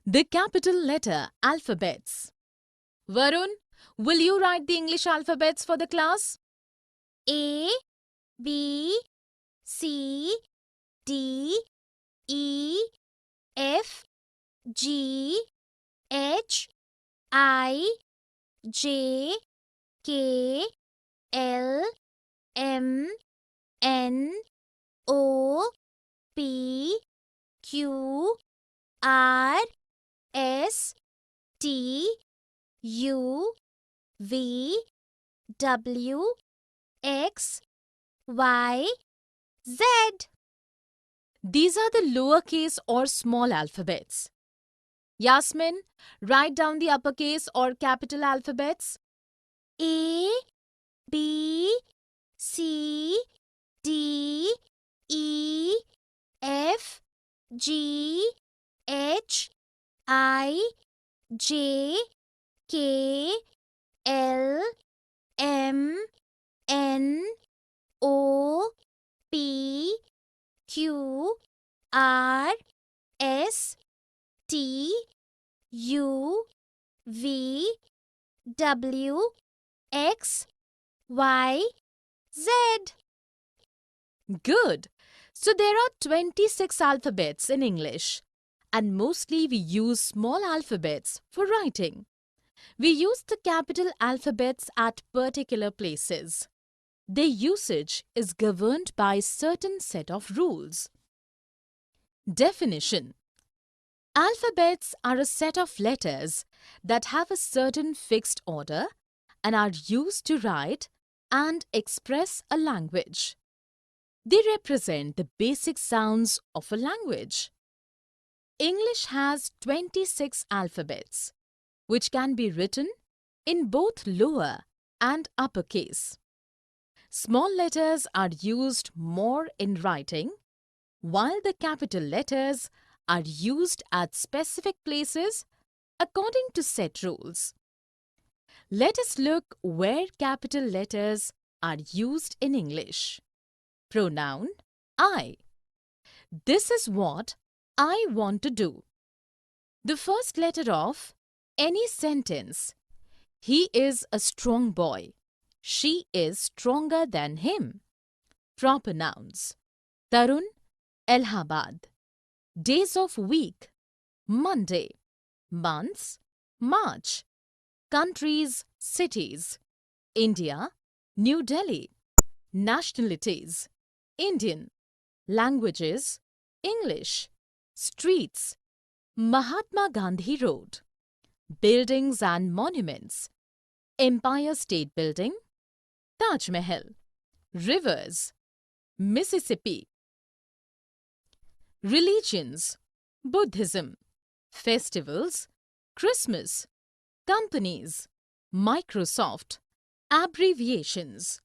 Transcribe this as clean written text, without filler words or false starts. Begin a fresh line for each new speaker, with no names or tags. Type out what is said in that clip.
The capital letter alphabets. Varun, will you write the English alphabets for the class?
A, B, C, D, E, F, G, H, I, J, K, L, M, N, O, P, Q, R, S, T, U, V, W, X, Y, Z.
These are the lowercase or small alphabets. Yasmin, write down the uppercase or capital alphabets.
A, B, C, D, E, F, G, H, I, J, K, L, M, N, O, P, Q, R, S, T, U, V, W, X, Y, Z.
Good. So there are 26 alphabets in English, and mostly we use small alphabets for writing. We use the capital alphabets at particular places. Their usage is governed by certain set of rules. Definition: alphabets are a set of letters that have a certain fixed order and are used to write and express a language. They represent the basic sounds of a language. English has 26 alphabets, which can be written in both lower and uppercase. Small letters are used more in writing, while the capital letters are used at specific places according to set rules. Let us look where capital letters are used in English. Pronoun I. This is what I want to do. The first letter of any sentence. He is a strong boy. She is stronger than him. Proper nouns. Tarun, Allahabad. Days of week. Monday. Months. March. Countries, cities. India, New Delhi. Nationalities. Indian. Languages, English. Streets, Mahatma Gandhi Road. Buildings and monuments, Empire State Building, Taj Mahal. Rivers, Mississippi. Religions, Buddhism. Festivals, Christmas. Companies, Microsoft. Abbreviations,